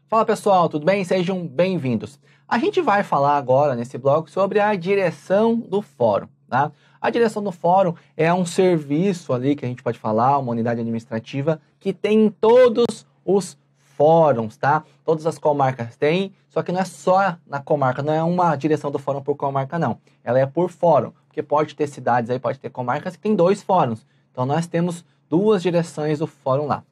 Fala pessoal, tudo bem? Sejam bem-vindos. A gente vai falar agora nesse bloco sobre a direção do fórum, tá? A direção do fórum é um serviço ali que a gente pode falar, uma unidade administrativa que tem em todos os fóruns, tá? Todas as comarcas têm, só que não é só na comarca, não é uma direção do fórum por comarca, não. Ela é por fórum, porque pode ter cidades aí, pode ter comarcas que tem 2 fóruns. Então nós temos 2 direções do fórum lá.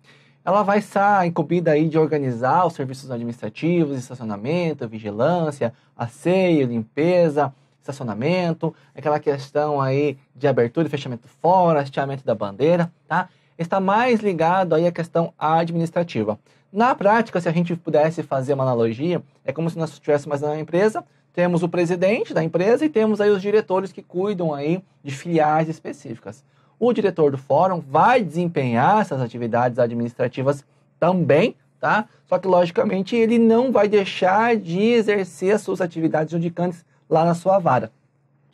Ela vai estar incumbida aí de organizar os serviços administrativos, estacionamento, vigilância, asseio, limpeza, estacionamento, aquela questão aí de abertura e fechamento do fórum, hasteamento da bandeira, tá? Está mais ligado aí à questão administrativa. Na prática, se a gente pudesse fazer uma analogia, é como se nós estivéssemos na empresa, temos o presidente da empresa e temos aí os diretores que cuidam aí de filiais específicas. O diretor do fórum vai desempenhar essas atividades administrativas também, tá? Só que, logicamente, ele não vai deixar de exercer as suas atividades judicantes lá na sua vara.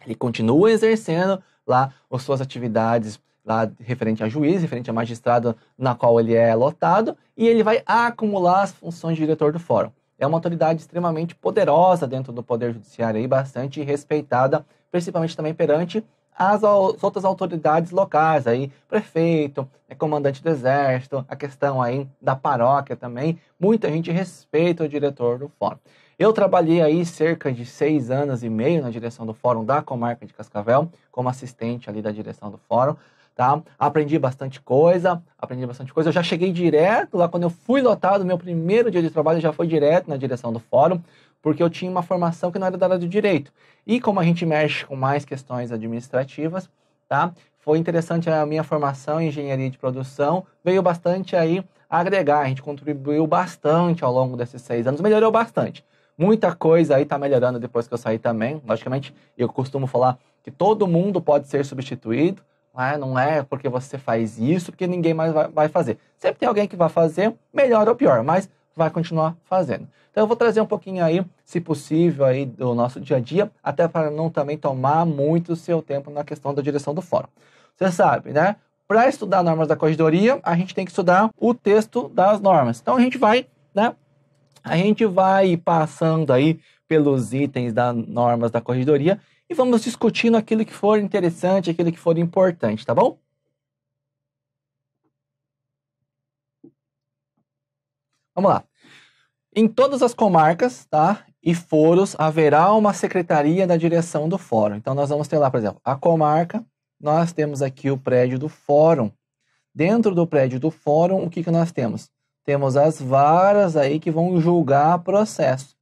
Ele continua exercendo lá as suas atividades lá referente a juiz, referente a magistrado na qual ele é lotado, e ele vai acumular as funções de diretor do fórum. É uma autoridade extremamente poderosa dentro do Poder Judiciário e bastante respeitada, principalmente também perante as outras autoridades locais, aí, prefeito, comandante do exército, a questão aí da paróquia também, muita gente respeita o diretor do fórum. Eu trabalhei aí cerca de 6 anos e meio na direção do fórum da comarca de Cascavel, como assistente ali da direção do fórum, tá? Aprendi bastante coisa, eu já cheguei direto lá, quando eu fui lotado, meu primeiro dia de trabalho já foi direto na direção do fórum, porque eu tinha uma formação que não era da área do direito. E como a gente mexe com mais questões administrativas, tá? Foi interessante a minha formação em engenharia de produção, veio bastante aí agregar, a gente contribuiu bastante ao longo desses 6 anos, melhorou bastante. Muita coisa aí está melhorando depois que eu saí também. Logicamente, eu costumo falar que todo mundo pode ser substituído, não é porque você faz isso, porque ninguém mais vai fazer. Sempre tem alguém que vai fazer, melhor ou pior, mas vai continuar fazendo. Então eu vou trazer um pouquinho aí, se possível, aí do nosso dia a dia, até para não também tomar muito o seu tempo na questão da direção do fórum. Você sabe, né? Para estudar normas da corregedoria, a gente tem que estudar o texto das normas. Então a gente vai, né? A gente vai passando aí pelos itens das normas da corregedoria e vamos discutindo aquilo que for interessante, aquilo que for importante, tá bom? Vamos lá. Em todas as comarcas, tá, e foros, haverá uma secretaria da direção do fórum. Então, nós vamos ter lá, por exemplo, a comarca, nós temos aqui o prédio do fórum. Dentro do prédio do fórum, o que nós temos? Temos as varas aí que vão julgar processo.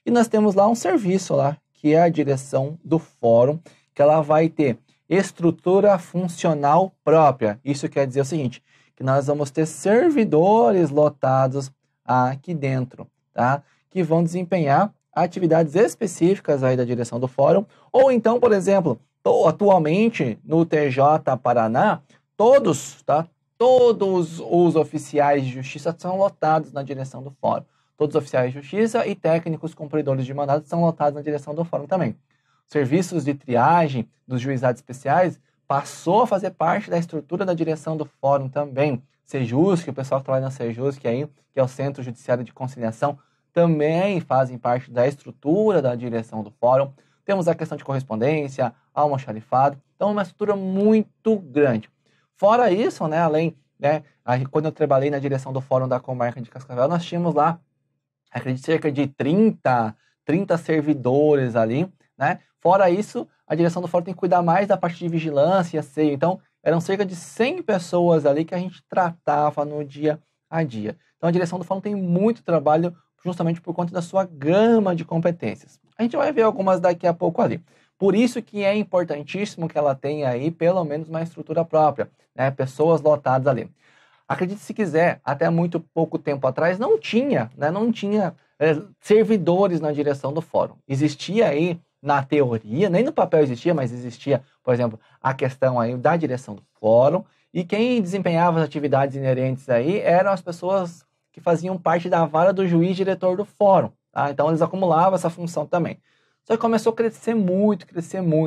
E nós temos lá um serviço lá, que é a direção do fórum, que ela vai ter estrutura funcional própria. Isso quer dizer o seguinte, que nós vamos ter servidores lotados aqui dentro, tá? Que vão desempenhar atividades específicas aí da direção do fórum, ou então, por exemplo, atualmente no TJ Paraná, todos os oficiais de justiça são lotados na direção do fórum. Todos os oficiais de justiça e técnicos cumpridores de mandado são lotados na direção do fórum também. Serviços de triagem dos juizados especiais passou a fazer parte da estrutura da direção do fórum também. Sejusc, o pessoal que trabalha na Sejusc aí, que é o Centro Judiciário de Conciliação, também fazem parte da estrutura da direção do fórum. Temos a questão de correspondência, almoxarifado, então é uma estrutura muito grande. Fora isso, né, além, né, quando eu trabalhei na direção do fórum da comarca de Cascavel, nós tínhamos lá, acredito, cerca de 30 servidores ali, né? Fora isso, a direção do fórum tem que cuidar mais da parte de vigilância e asseio. Então, eram cerca de 100 pessoas ali que a gente tratava no dia a dia. Então, a direção do fórum tem muito trabalho justamente por conta da sua gama de competências. A gente vai ver algumas daqui a pouco ali. Por isso que é importantíssimo que ela tenha aí pelo menos uma estrutura própria, né? Pessoas lotadas ali. Acredite se quiser, até muito pouco tempo atrás não tinha servidores na direção do fórum. Existia aí na teoria, nem no papel existia, mas existia, por exemplo, a questão aí da direção do fórum, e quem desempenhava as atividades inerentes aí eram as pessoas que faziam parte da vara do juiz diretor do fórum, tá? Então eles acumulavam essa função também. Só que começou a crescer muito,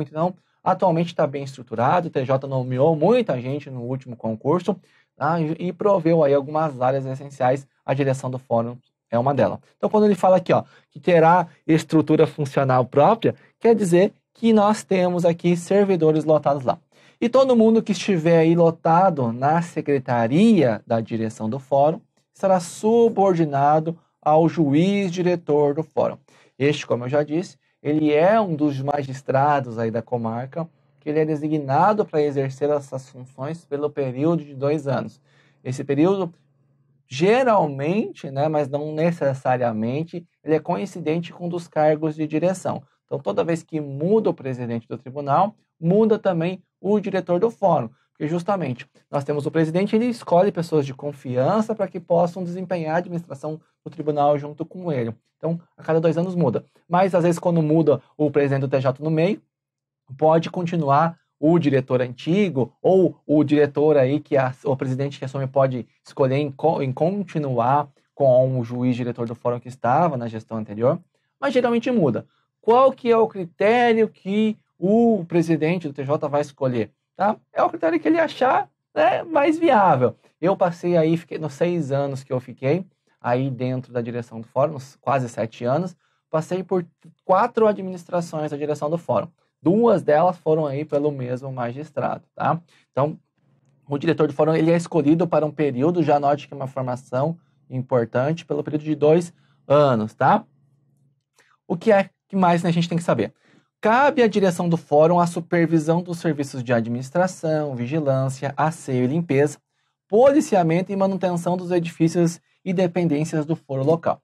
então atualmente está bem estruturado, o TJ nomeou muita gente no último concurso, tá? E proveu aí algumas áreas essenciais à direção do fórum é uma delas. Então, quando ele fala aqui, ó, que terá estrutura funcional própria, quer dizer que nós temos aqui servidores lotados lá. E todo mundo que estiver aí lotado na secretaria da direção do fórum será subordinado ao juiz diretor do fórum. Este, como eu já disse, ele é um dos magistrados aí da comarca, que ele é designado para exercer essas funções pelo período de 2 anos. Esse período, geralmente, né, mas não necessariamente, ele é coincidente com um dos cargos de direção. Então, toda vez que muda o presidente do tribunal, muda também o diretor do fórum. Porque justamente, nós temos o presidente, ele escolhe pessoas de confiança para que possam desempenhar a administração do tribunal junto com ele. Então, a cada 2 anos muda. Mas, às vezes, quando muda o presidente do TJ no meio, pode continuar o diretor antigo ou o diretor aí que o presidente que assume pode escolher em continuar com o juiz diretor do fórum que estava na gestão anterior, mas geralmente muda. Qual que é o critério que o presidente do TJ vai escolher? Tá? É o critério que ele achar, né, mais viável. Eu passei aí, fiquei nos 6 anos que eu fiquei aí dentro da direção do fórum, quase 7 anos, passei por 4 administrações da direção do fórum. 2 delas foram aí pelo mesmo magistrado, tá? Então, o diretor do fórum ele é escolhido para um período, já note que é uma formação importante, pelo período de 2 anos, tá? O que mais, né, a gente tem que saber? Cabe à direção do fórum a supervisão dos serviços de administração, vigilância, asseio e limpeza, policiamento e manutenção dos edifícios e dependências do fórum local.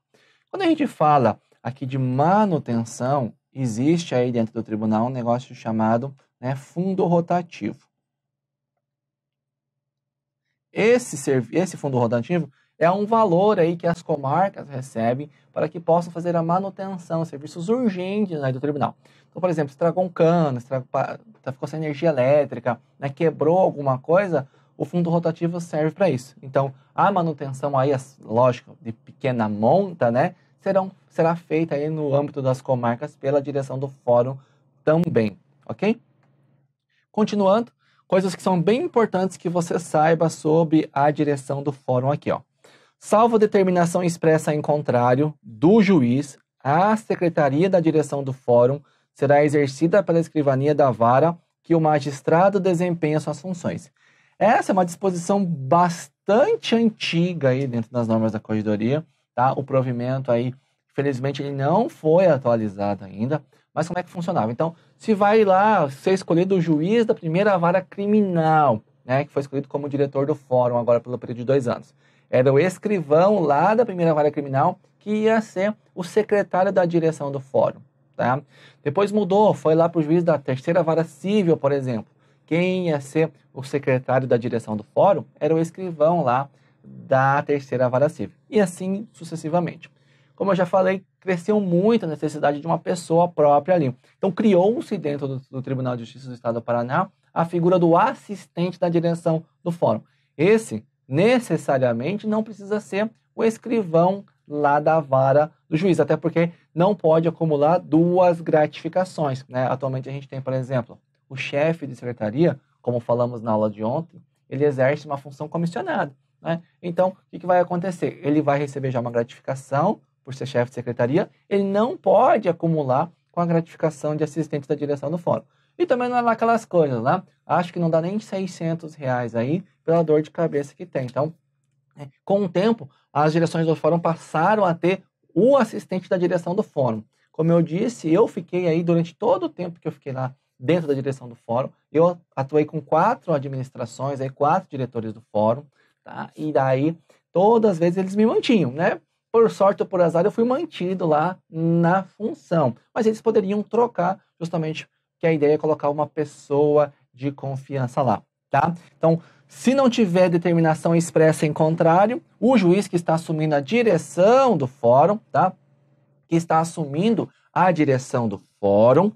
Quando a gente fala aqui de manutenção, existe aí dentro do tribunal um negócio chamado, né, fundo rotativo. Esse fundo rotativo é um valor aí que as comarcas recebem para que possam fazer a manutenção, serviços urgentes aí do tribunal. Então, por exemplo, estragou um cano, ficou sem energia elétrica, né, quebrou alguma coisa, o fundo rotativo serve para isso. Então, a manutenção aí, lógico, de pequena monta, né, será feita aí no âmbito das comarcas pela direção do fórum também, ok? Continuando, coisas que são bem importantes que você saiba sobre a direção do fórum aqui, ó. Salvo determinação expressa em contrário do juiz, a secretaria da direção do fórum será exercida pela escrivania da vara que o magistrado desempenha suas funções. Essa é uma disposição bastante antiga aí dentro das normas da corregedoria, tá? O provimento aí, infelizmente, ele não foi atualizado ainda, mas como é que funcionava? Então, se vai lá ser escolhido o juiz da primeira vara criminal, né, que foi escolhido como diretor do fórum agora pelo período de 2 anos. Era o escrivão lá da primeira vara criminal que ia ser o secretário da direção do fórum, tá? Depois mudou, foi lá para o juiz da terceira vara civil, por exemplo. Quem ia ser o secretário da direção do fórum era o escrivão lá da terceira vara civil. E assim sucessivamente. Como eu já falei, cresceu muito a necessidade de uma pessoa própria ali. Então criou-se dentro do Tribunal de Justiça do Estado do Paraná a figura do assistente da direção do fórum. Esse, necessariamente, não precisa ser o escrivão lá da vara do juiz, até porque não pode acumular 2 gratificações, né? Atualmente a gente tem, por exemplo, o chefe de secretaria, como falamos na aula de ontem, ele exerce uma função comissionada, né? Então, o que vai acontecer? Ele vai receber já uma gratificação por ser chefe de secretaria, ele não pode acumular com a gratificação de assistente da direção do fórum. E também não é lá aquelas coisas, né? Acho que não dá nem R$600 aí pela dor de cabeça que tem. Então, com o tempo, as direções do fórum passaram a ter o assistente da direção do fórum. Como eu disse, eu fiquei aí durante todo o tempo que eu fiquei lá dentro da direção do fórum, eu atuei com 4 administrações, aí 4 diretores do fórum, tá? E daí, todas as vezes eles me mantinham, né? Por sorte ou por azar, eu fui mantido lá na função. Mas eles poderiam trocar, justamente, que a ideia é colocar uma pessoa de confiança lá, tá? Então, se não tiver determinação expressa em contrário, o juiz que está assumindo a direção do fórum, tá? Que está assumindo a direção do fórum,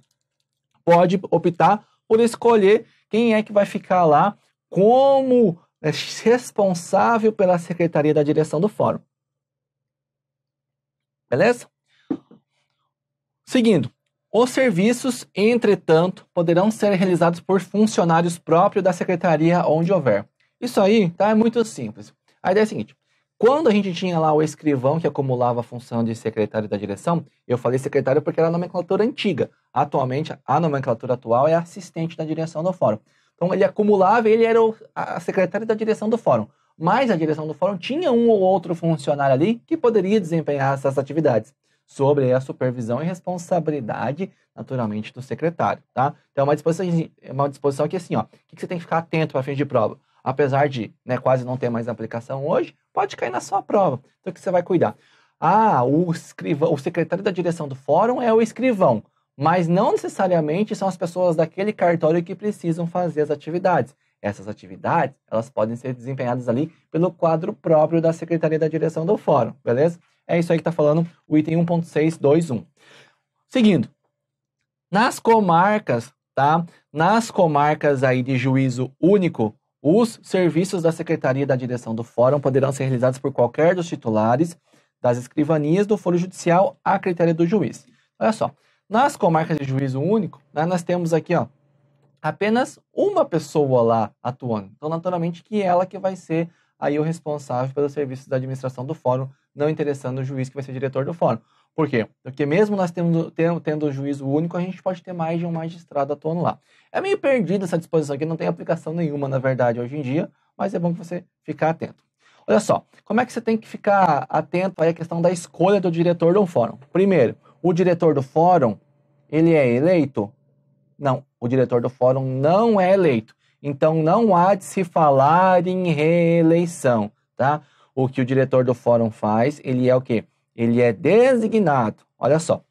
pode optar por escolher quem é que vai ficar lá como responsável pela secretaria da direção do fórum. Beleza? Seguindo. Os serviços, entretanto, poderão ser realizados por funcionários próprios da secretaria onde houver. Isso aí, tá? É muito simples. A ideia é a seguinte. Quando a gente tinha lá o escrivão que acumulava a função de secretário da direção, eu falei secretário porque era a nomenclatura antiga. Atualmente, a nomenclatura atual é assistente da direção do fórum. Então, ele acumulava, ele era a secretária da direção do fórum. Mas a direção do fórum tinha um ou outro funcionário ali que poderia desempenhar essas atividades, sobre a supervisão e responsabilidade, naturalmente, do secretário, tá? Então, é uma disposição aqui assim, ó, o que você tem que ficar atento para fim de prova? Apesar de, né, quase não ter mais aplicação hoje, pode cair na sua prova. Então, o que você vai cuidar? O secretário da direção do fórum é o escrivão, mas não necessariamente são as pessoas daquele cartório que precisam fazer as atividades. Essas atividades, elas podem ser desempenhadas ali pelo quadro próprio da Secretaria da Direção do Fórum, beleza? É isso aí que está falando o item 1.621. Seguindo, nas comarcas, tá? Nas comarcas aí de juízo único, os serviços da Secretaria da Direção do Fórum poderão ser realizados por qualquer dos titulares das escrivanias do foro judicial a critério do juiz. Olha só, nas comarcas de juízo único, né, nós temos aqui, ó, apenas uma pessoa lá atuando. Então, naturalmente, que ela que vai ser aí o responsável pelos serviços da administração do fórum, não interessando o juiz que vai ser diretor do fórum. Por quê? Porque mesmo nós tendo juízo único, a gente pode ter mais de um magistrado atuando lá. É meio perdido essa disposição aqui, não tem aplicação nenhuma, na verdade, hoje em dia, mas é bom que você ficar atento. Olha só, como é que você tem que ficar atento aí à questão da escolha do diretor do fórum? Primeiro, o diretor do fórum, ele é eleito? Não, o diretor do fórum não é eleito. Então, não há de se falar em reeleição, tá? O que o diretor do fórum faz, ele é o quê? Ele é designado. Olha só,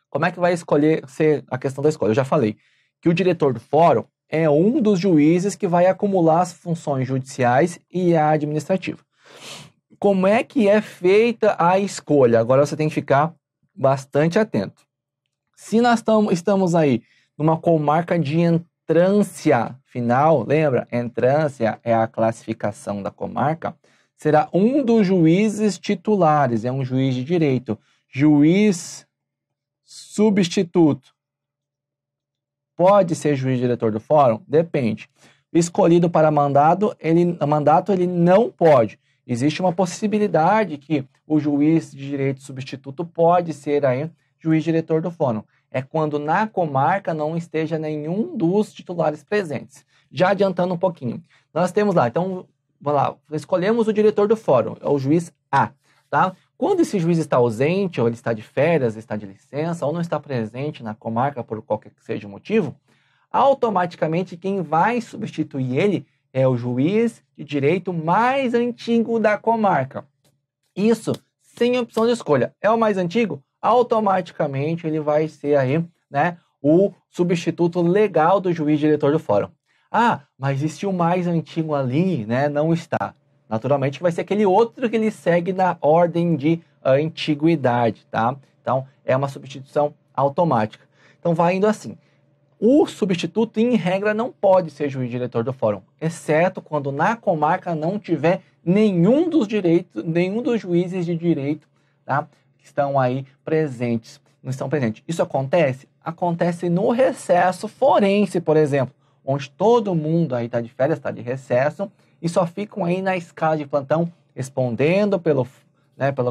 como é que vai escolher ser a questão da escolha? Eu já falei que o diretor do fórum é um dos juízes que vai acumular as funções judiciais e a administrativa. Como é que é feita a escolha? Agora você tem que ficar bastante atento. Se nós estamos aí numa comarca de entrância final, lembra? Entrância é a classificação da comarca. Será um dos juízes titulares, é um juiz de direito. Juiz substituto. Pode ser juiz diretor do fórum? Depende. Escolhido para mandato, ele não pode. Existe uma possibilidade que o juiz de direito substituto pode ser aí juiz diretor do fórum. É quando na comarca não esteja nenhum dos titulares presentes. Já adiantando um pouquinho. Nós temos lá, então, vamos lá, escolhemos o diretor do fórum, é o juiz A, tá? Quando esse juiz está ausente, ou ele está de férias, está de licença, ou não está presente na comarca por qualquer que seja o motivo, automaticamente quem vai substituir ele é o juiz de direito mais antigo da comarca. Isso sem opção de escolha. É o mais antigo? Automaticamente ele vai ser aí, né, o substituto legal do juiz diretor do fórum. Ah, mas e se o mais antigo ali, né, não está? Naturalmente vai ser aquele outro que ele segue na ordem de antiguidade, tá? Então, é uma substituição automática. Então, vai indo assim. O substituto, em regra, não pode ser juiz diretor do fórum, exceto quando na comarca não tiver nenhum dos juízes de direito, tá, que estão aí presentes, não estão presentes. Isso acontece? Acontece no recesso forense, por exemplo, onde todo mundo aí está de férias, está de recesso, e só ficam aí na escala de plantão, respondendo pela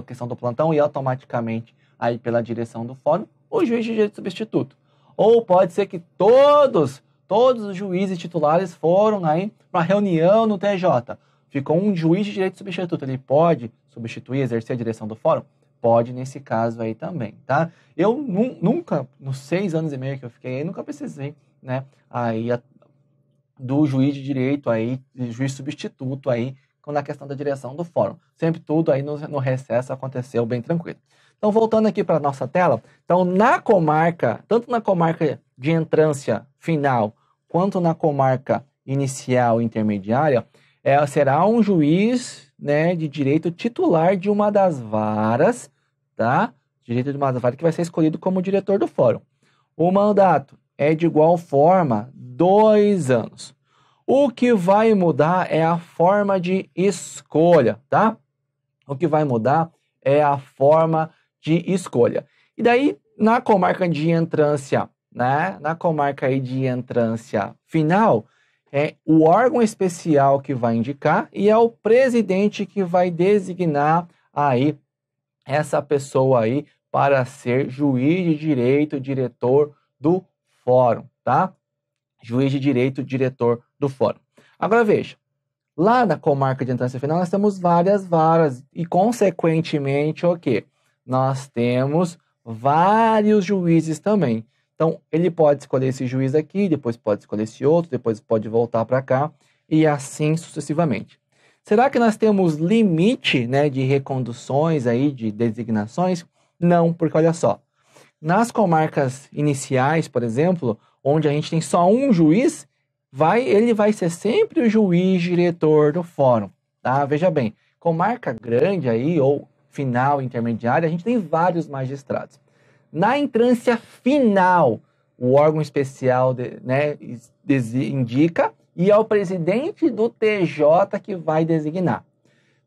questão do plantão e automaticamente aí pela direção do fórum, o juiz de direito substituto. Ou pode ser que todos os juízes titulares foram aí para uma reunião no TJ. Ficou um juiz de direito substituto. Ele pode substituir, exercer a direção do fórum? Pode nesse caso aí também, tá? Eu nunca, nos 6 anos e meio que eu fiquei aí, nunca precisei, né, aí do juiz de direito aí, de juiz substituto aí, na questão da direção do fórum. Sempre tudo aí no recesso aconteceu bem tranquilo. Então, voltando aqui para a nossa tela, então na comarca, tanto na comarca de entrância final, quanto na comarca inicial e intermediária, será um juiz, né, de direito titular de uma das varas, tá? Direito de uma das varas que vai ser escolhido como diretor do fórum. O mandato é de igual forma 2 anos. O que vai mudar é a forma de escolha, tá? O que vai mudar é a forma de escolha. E daí, na comarca de entrância, né? Na comarca aí de entrância final, é o órgão especial que vai indicar e é o presidente que vai designar aí essa pessoa aí para ser juiz de direito, diretor do fórum, tá? Juiz de direito, diretor do fórum. Agora veja, lá na comarca de entrância final nós temos várias varas e consequentemente o quê? Nós temos vários juízes também. Então, ele pode escolher esse juiz aqui, depois pode escolher esse outro, depois pode voltar para cá e assim sucessivamente. Será que nós temos limite, né, de reconduções aí, de designações? Não, porque olha só, nas comarcas iniciais, por exemplo, onde a gente tem só um juiz, ele vai ser sempre o juiz diretor do fórum, tá? Veja bem, comarca grande aí, ou final, intermediária, a gente tem vários magistrados. Na entrância final, o órgão especial indica e é o presidente do TJ que vai designar.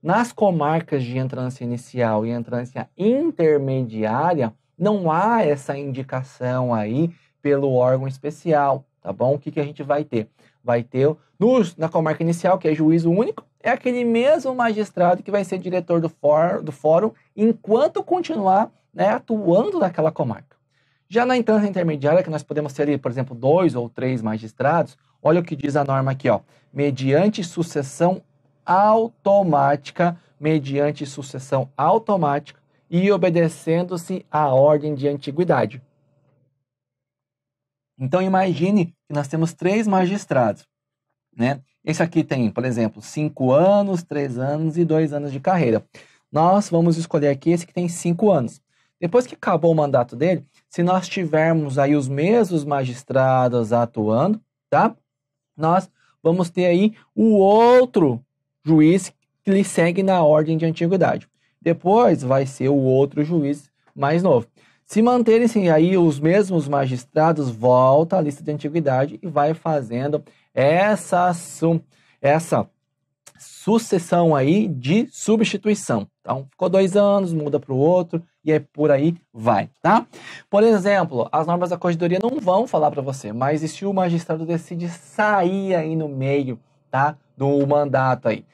Nas comarcas de entrância inicial e entrância intermediária, não há essa indicação aí pelo órgão especial, tá bom? O que a gente vai ter? Vai ter, na comarca inicial, que é juízo único, é aquele mesmo magistrado que vai ser diretor do fórum enquanto continuar, né, atuando naquela comarca. Já na instância intermediária, que nós podemos ter ali, por exemplo, 2 ou 3 magistrados, olha o que diz a norma aqui, ó, mediante sucessão automática e obedecendo-se à ordem de antiguidade. Então, imagine que nós temos 3 magistrados, né? Esse aqui tem, por exemplo, 5 anos, 3 anos e 2 anos de carreira. Nós vamos escolher aqui esse que tem 5 anos. Depois que acabou o mandato dele, se nós tivermos aí os mesmos magistrados atuando, tá? Nós vamos ter aí o outro juiz que lhe segue na ordem de antiguidade. Depois vai ser o outro juiz mais novo. Se manterem-se aí os mesmos magistrados, volta à lista de antiguidade e vai fazendo essa sucessão aí de substituição. Então, ficou 2 anos, muda para o outro e é por aí vai, tá? Por exemplo, as normas da corregedoria não vão falar para você, mas e se o magistrado decide sair aí no meio, tá, do mandato aí?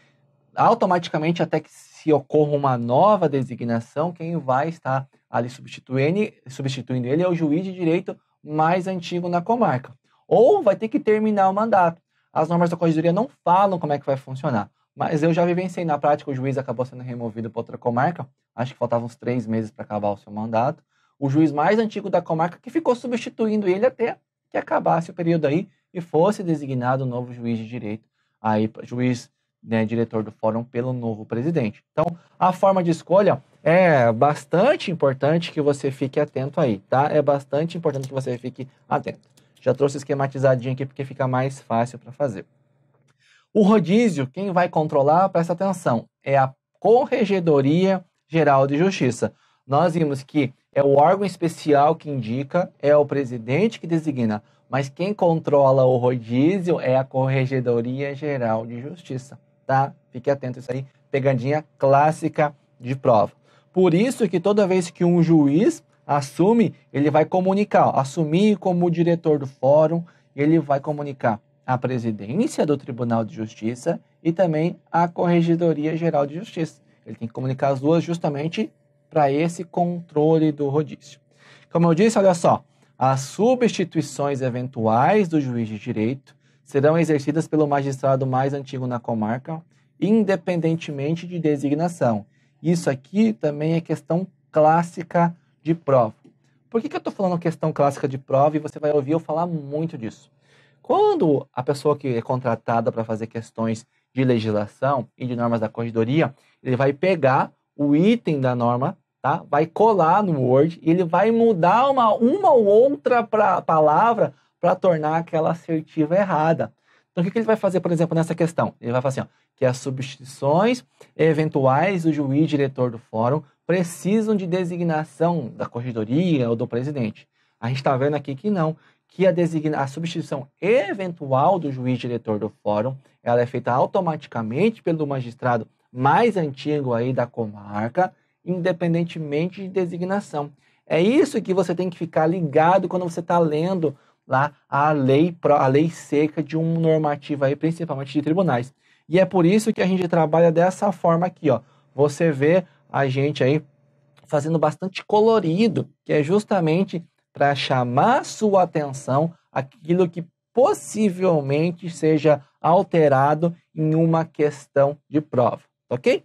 Automaticamente, até que se ocorra uma nova designação, quem vai estar ali substituindo ele é o juiz de direito mais antigo na comarca. Ou vai ter que terminar o mandato. As normas da corregedoria não falam como é que vai funcionar. Mas eu já vivenciei na prática, o juiz acabou sendo removido para outra comarca. Acho que faltavam uns 3 meses para acabar o seu mandato. O juiz mais antigo da comarca que ficou substituindo ele até que acabasse o período aí e fosse designado um novo juiz de direito. Aí, juiz, né, diretor do fórum pelo novo presidente. Então, a forma de escolha é bastante importante que você fique atento aí, tá? É bastante importante que você fique atento. Já trouxe esquematizadinho aqui porque fica mais fácil para fazer. O rodízio, quem vai controlar, presta atenção, é a Corregedoria Geral de Justiça. Nós vimos que é o órgão especial que indica, é o presidente que designa, mas quem controla o rodízio é a Corregedoria Geral de Justiça, tá? Fique atento a isso aí, pegadinha clássica de prova. Por isso que toda vez que um juiz assume, ele vai comunicar, assumir como diretor do fórum, ele vai comunicar a presidência do Tribunal de Justiça e também a Corregedoria Geral de Justiça. Ele tem que comunicar as duas justamente para esse controle do rodízio. Como eu disse, olha só, as substituições eventuais do juiz de direito serão exercidas pelo magistrado mais antigo na comarca, independentemente de designação. Isso aqui também é questão clássica de prova. Por que eu estou falando questão clássica de prova e você vai ouvir eu falar muito disso? Quando a pessoa que é contratada para fazer questões de legislação e de normas da corregedoria, ele vai pegar o item da norma, tá? Vai colar no Word e ele vai mudar uma ou outra palavra para tornar aquela assertiva errada. Então, o que ele vai fazer, por exemplo, nessa questão? Ele vai falar assim, ó, que as substituições eventuais do juiz diretor do fórum precisam de designação da corregedoria ou do presidente. A gente está vendo aqui que não, que a substituição eventual do juiz diretor do fórum, ela é feita automaticamente pelo magistrado mais antigo aí da comarca, independentemente de designação. É isso que você tem que ficar ligado quando você está lendo lá a lei seca de um normativo aí, principalmente de tribunais. E é por isso que a gente trabalha dessa forma aqui, ó. Você vê a gente aí fazendo bastante colorido, que é justamente para chamar sua atenção aquilo que possivelmente seja alterado em uma questão de prova, ok?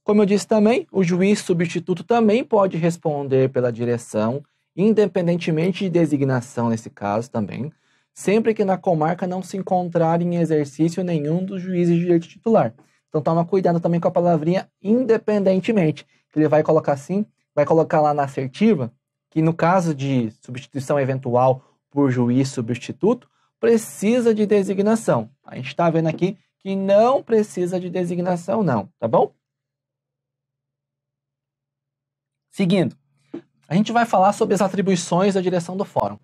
Como eu disse também, o juiz substituto também pode responder pela direção, independentemente de designação nesse caso também, sempre que na comarca não se encontrar em exercício nenhum dos juízes de direito titular. Então toma cuidado também com a palavrinha independentemente, que ele vai colocar assim, vai colocar lá na assertiva, que no caso de substituição eventual por juiz substituto, precisa de designação. A gente está vendo aqui que não precisa de designação não, tá bom? Seguindo, a gente vai falar sobre as atribuições da direção do fórum.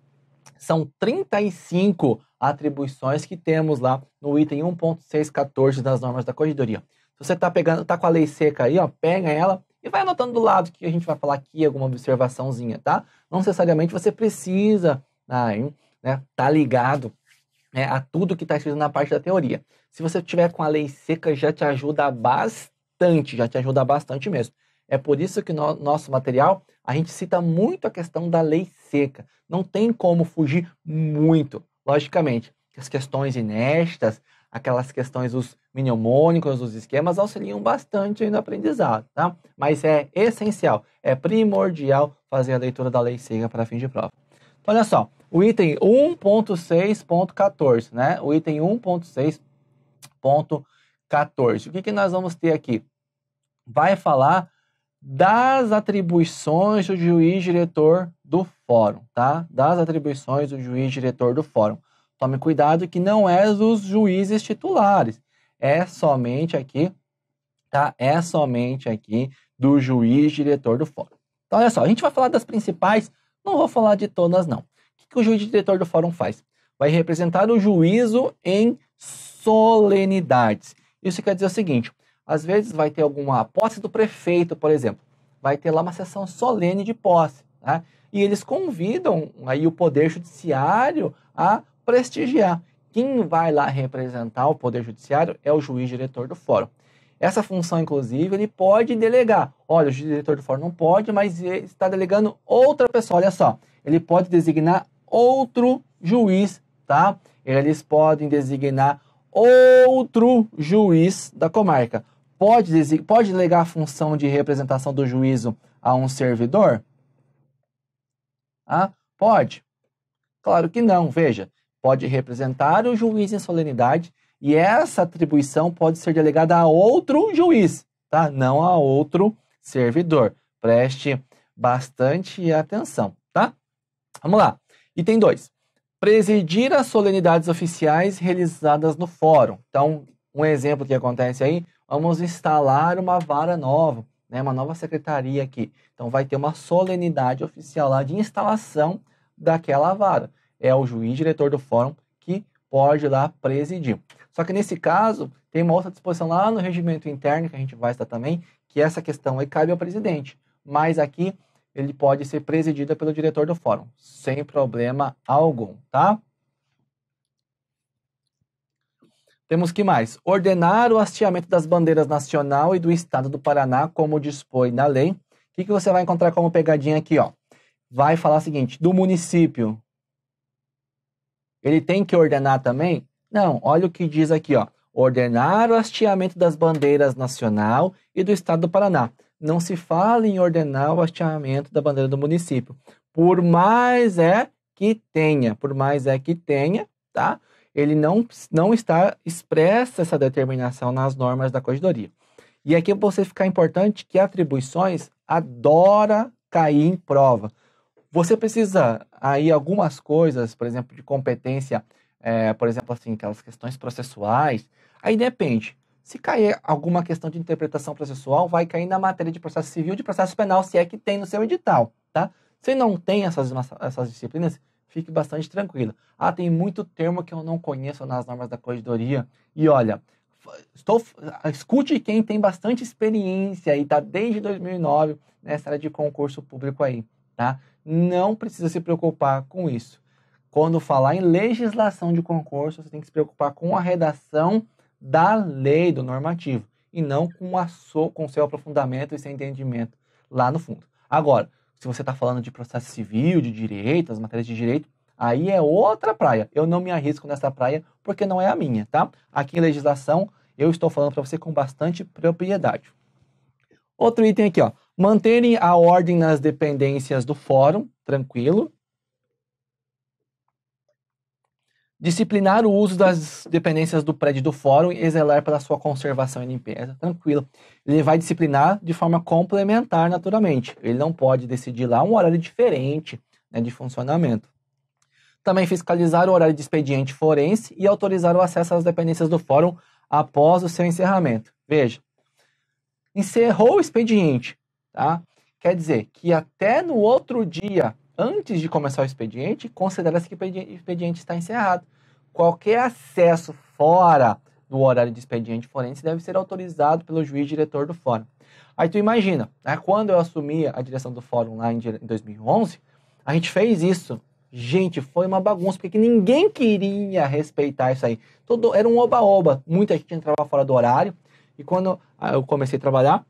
São 35 atribuições que temos lá no item 1.614 das normas da corregedoria. Se você tá com a lei seca aí, ó, pega ela e vai anotando do lado que a gente vai falar aqui alguma observaçãozinha, tá? Não necessariamente você precisa tá ligado, né, a tudo que está escrito na parte da teoria. Se você tiver com a lei seca, já te ajuda bastante mesmo. É por isso que no nosso material a gente cita muito a questão da lei seca. Não tem como fugir muito. Logicamente, as questões inéditas, aquelas questões dos mnemônicos, dos esquemas, auxiliam bastante aí no aprendizado, tá? Mas é essencial, é primordial fazer a leitura da lei seca para fim de prova. Então, olha só, o item 1.6.14, né? O item 1.6.14. O que nós vamos ter aqui? Vai falar das atribuições do juiz diretor do fórum, tá? Das atribuições do juiz diretor do fórum. Tome cuidado que não é dos juízes titulares, é somente aqui, tá? É somente aqui do juiz diretor do fórum. Então, olha só, a gente vai falar das principais, não vou falar de todas, não. O que o juiz diretor do fórum faz? Vai representar o juízo em solenidades. Isso quer dizer o seguinte: às vezes vai ter alguma posse do prefeito, por exemplo. Vai ter lá uma sessão solene de posse, tá? E eles convidam aí o Poder Judiciário a prestigiar. Quem vai lá representar o Poder Judiciário é o juiz diretor do fórum. Essa função, inclusive, ele pode delegar. Olha, o juiz diretor do fórum não pode, mas ele está delegando outra pessoa. Olha só, ele pode designar outro juiz, tá? Eles podem designar outro juiz da comarca. Pode delegar a função de representação do juízo a um servidor? Ah, pode. Claro que não, veja. Pode representar o juiz em solenidade e essa atribuição pode ser delegada a outro juiz, tá? Não a outro servidor. Preste bastante atenção, tá? Vamos lá. Item 2. Presidir as solenidades oficiais realizadas no fórum. Então, um exemplo que acontece aí, vamos instalar uma vara nova, né, uma nova secretaria aqui. Então, vai ter uma solenidade oficial lá de instalação daquela vara. É o juiz diretor do fórum que pode lá presidir. Só que nesse caso, tem uma outra disposição lá no regimento interno, que a gente vai estar também, que essa questão aí cabe ao presidente. Mas aqui, ele pode ser presidido pelo diretor do fórum, sem problema algum, tá? Temos que mais? Ordenar o hasteamento das bandeiras nacional e do estado do Paraná, como dispõe na lei. O que você vai encontrar como pegadinha aqui, ó? Vai falar o seguinte, do município. Ele tem que ordenar também? Não, olha o que diz aqui, ó. Ordenar o hasteamento das bandeiras nacional e do estado do Paraná. Não se fala em ordenar o hasteamento da bandeira do município. Por mais que tenha, tá? Ele não está expressa essa determinação nas normas da corregedoria. E aqui você ficar importante que atribuições adora cair em prova. Você precisa aí algumas coisas, por exemplo, de competência, por exemplo, assim, aquelas questões processuais, aí depende. Se cair alguma questão de interpretação processual, vai cair na matéria de processo civil e de processo penal, se é que tem no seu edital, tá? Se não tem essas disciplinas, fique bastante tranquilo. Ah, tem muito termo que eu não conheço nas normas da corregedoria. E olha, escute quem tem bastante experiência e tá desde 2009 nessa área de concurso público aí, tá? Não precisa se preocupar com isso. quando falar em legislação de concurso, você tem que se preocupar com a redação da lei, do normativo, e não com seu aprofundamento e seu entendimento lá no fundo. Agora, se você está falando de processo civil, de direito, as matérias de direito, aí é outra praia. Eu não me arrisco nessa praia porque não é a minha, tá? Aqui em legislação, eu estou falando para você com bastante propriedade. Outro item aqui, ó. Manterem a ordem nas dependências do fórum, tranquilo. Disciplinar o uso das dependências do prédio do fórum e zelar pela sua conservação e limpeza, tranquilo. Ele vai disciplinar de forma complementar, naturalmente. Ele não pode decidir lá um horário diferente, né, de funcionamento. Também fiscalizar o horário de expediente forense e autorizar o acesso às dependências do fórum após o seu encerramento. Veja, encerrou o expediente, tá? Quer dizer que até no outro dia, antes de começar o expediente, considera-se que o expediente está encerrado. Qualquer acesso fora do horário de expediente forense deve ser autorizado pelo juiz diretor do fórum. Aí tu imagina, né, quando eu assumi a direção do fórum lá em 2011, a gente fez isso. Gente, foi uma bagunça, porque ninguém queria respeitar isso aí. Era um oba-oba, muita gente entrava fora do horário, e quando eu comecei a trabalhar,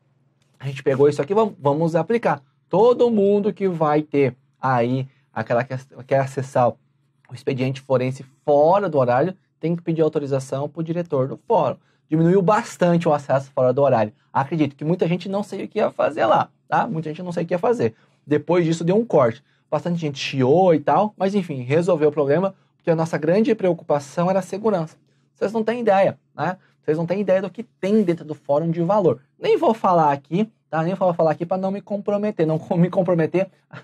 a gente pegou isso aqui, vamos aplicar. Todo mundo que vai ter aí aquela que quer acessar o expediente forense fora do horário, tem que pedir autorização para o diretor do fórum. Diminuiu bastante o acesso fora do horário. Acredito que muita gente não sabia o que ia fazer lá, tá? Muita gente não sabia o que ia fazer. Depois disso deu um corte. Bastante gente chiou e tal, mas enfim, resolveu o problema, porque a nossa grande preocupação era a segurança. Vocês não têm ideia, né? Vocês não têm ideia do que tem dentro do fórum de valor. Nem vou falar aqui, tá? Nem vou falar aqui para não me comprometer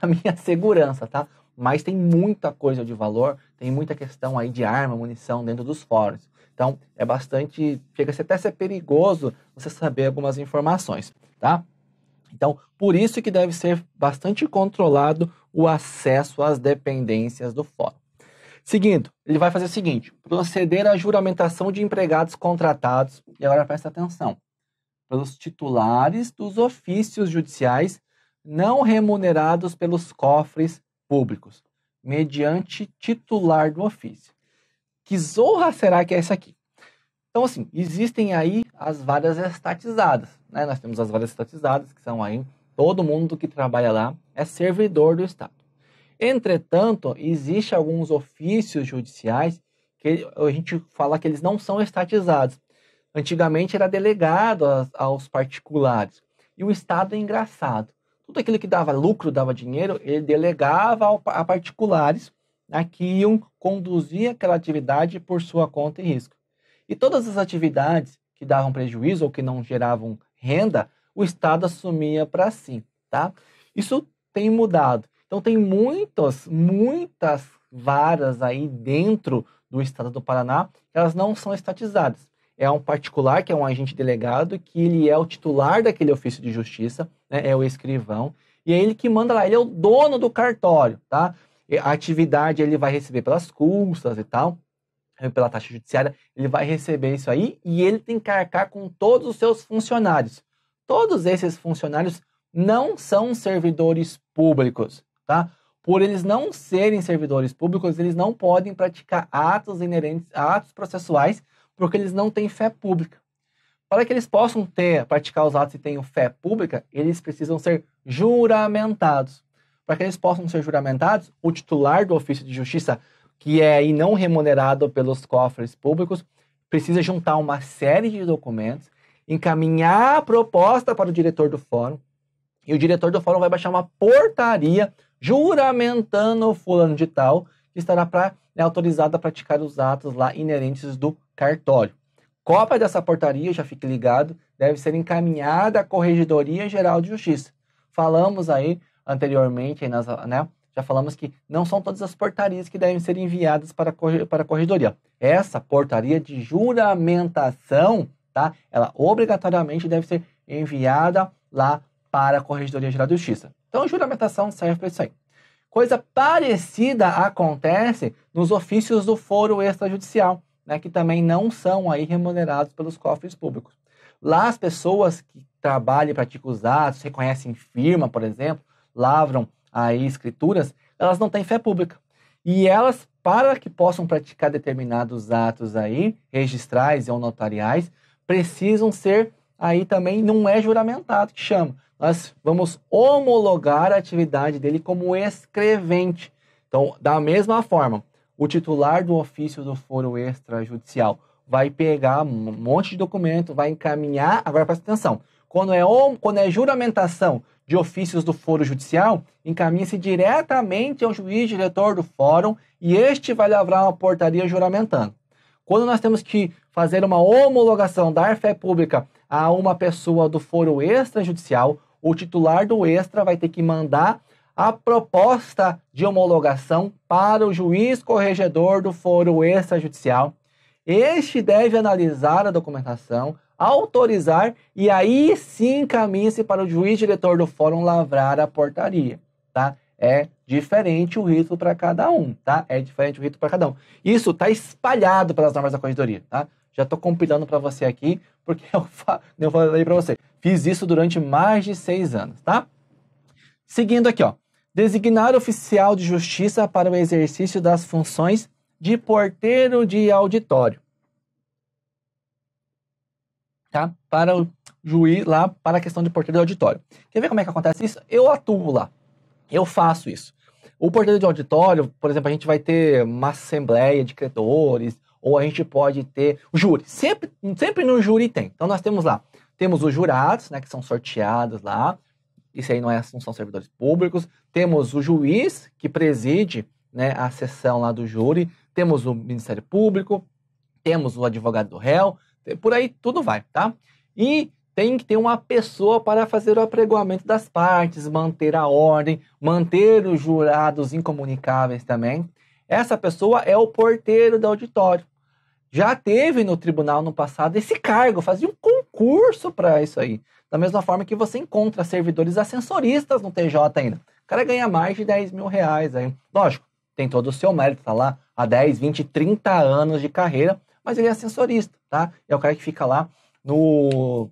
a minha segurança, tá? Mas tem muita coisa de valor, tem muita questão aí de arma, munição dentro dos fóruns. Então, é bastante, chega até a ser perigoso você saber algumas informações, tá? Então, por isso que deve ser bastante controlado o acesso às dependências do fórum. Seguindo, ele vai fazer o seguinte: proceder à juramentação de empregados contratados, e agora presta atenção, pelos titulares dos ofícios judiciais não remunerados pelos cofres públicos, mediante titular do ofício. Que zorra será que é essa aqui? Então, assim, existem aí as varas estatizadas, né? Nós temos as varas estatizadas, que são aí, todo mundo que trabalha lá é servidor do Estado. Entretanto, existem alguns ofícios judiciais que a gente fala que eles não são estatizados. Antigamente era delegado aos particulares. E o Estado é engraçado. Tudo aquilo que dava lucro, dava dinheiro, ele delegava a particulares, né, que iam conduzir aquela atividade por sua conta e risco. E todas as atividades que davam prejuízo ou que não geravam renda, o Estado assumia para si, tá? Isso tem mudado. Então tem muitas varas aí dentro do Estado do Paraná, elas não são estatizadas. É um particular, que é um agente delegado, que ele é o titular daquele ofício de justiça, né, é o escrivão, e é ele que manda lá, ele é o dono do cartório, tá? A atividade ele vai receber pelas custas e tal, pela taxa judiciária, ele vai receber isso aí e ele tem que arcar com todos os seus funcionários. Todos esses funcionários não são servidores públicos, tá? Por eles não serem servidores públicos, eles não podem praticar atos inerentes, atos processuais, porque eles não têm fé pública. Para que eles possam praticar os atos e tenham fé pública, eles precisam ser juramentados. Para que eles possam ser juramentados, o titular do ofício de justiça, que é aí não remunerado pelos cofres públicos, precisa juntar uma série de documentos, encaminhar a proposta para o diretor do fórum, e o diretor do fórum vai baixar uma portaria juramentando o fulano de tal, que estará autorizado a praticar os atos lá inerentes do cartório. Cópia dessa portaria, já fique ligado, deve ser encaminhada à Corregedoria Geral de Justiça. Falamos aí anteriormente, né? Já falamos que não são todas as portarias que devem ser enviadas para a corregedoria. Essa portaria de juramentação, tá? Ela obrigatoriamente deve ser enviada lá para a Corregedoria Geral de Justiça. Então, a juramentação serve para isso aí. Coisa parecida acontece nos ofícios do foro extrajudicial, né? Que também não são aí remunerados pelos cofres públicos. Lá, as pessoas que trabalham e praticam os atos, reconhecem firma, por exemplo, lavram aí escrituras, elas não têm fé pública. E elas para que possam praticar determinados atos aí, registrais ou notariais, precisam ser aí também, não é juramentado que chama. Nós vamos homologar a atividade dele como escrevente. Então, da mesma forma, o titular do ofício do foro extrajudicial vai pegar um monte de documento, vai encaminhar. Agora presta atenção: quando é juramentação de ofícios do foro judicial, encaminha-se diretamente ao juiz diretor do fórum e este vai lavrar uma portaria juramentando. Quando nós temos que fazer uma homologação, dar fé pública a uma pessoa do foro extrajudicial, o titular do extra vai ter que mandar a proposta de homologação para o juiz corregedor do foro extrajudicial. Este deve analisar a documentação, autorizar e aí sim encaminha-se para o juiz diretor do fórum lavrar a portaria, tá? É diferente o rito para cada um, tá? É diferente o rito para cada um. Isso está espalhado pelas normas da corregedoria, tá? Já estou compilando para você aqui, porque eu falei para você. Fiz isso durante mais de 6 anos, tá? Seguindo aqui, ó. Designar oficial de justiça para o exercício das funções de porteiro de auditório. Tá? Para o juiz lá, para a questão de porteiro de auditório. Quer ver como é que acontece isso? Eu atuo lá. Eu faço isso. O porteiro de auditório, por exemplo, a gente vai ter uma assembleia de credores, ou a gente pode ter o júri. Sempre no júri tem. Então nós temos lá, temos os jurados, né, que são sorteados lá. Isso aí não são servidores públicos. Temos o juiz, que preside, né, a sessão lá do júri. Temos o Ministério Público. Temos o advogado do réu. Por aí tudo vai, tá? E tem que ter uma pessoa para fazer o apregoamento das partes, manter a ordem, manter os jurados incomunicáveis também. Essa pessoa é o porteiro do auditório. Já teve no tribunal no passado esse cargo, fazia um concurso para isso aí. Da mesma forma que você encontra servidores ascensoristas no TJ ainda. O cara ganha mais de 10 mil reais aí. Lógico, tem todo o seu mérito, tá lá há 10, 20, 30 anos de carreira, mas ele é ascensorista, tá? É o cara que fica lá no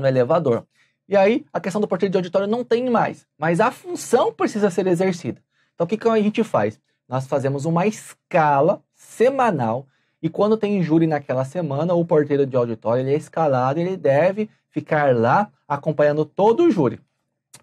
elevador. E aí, a questão do porteiro de auditório não tem mais, mas a função precisa ser exercida. Então, o que a gente faz? Nós fazemos uma escala semanal e quando tem júri naquela semana, o porteiro de auditório ele é escalado e ele deve ficar lá acompanhando todo o júri.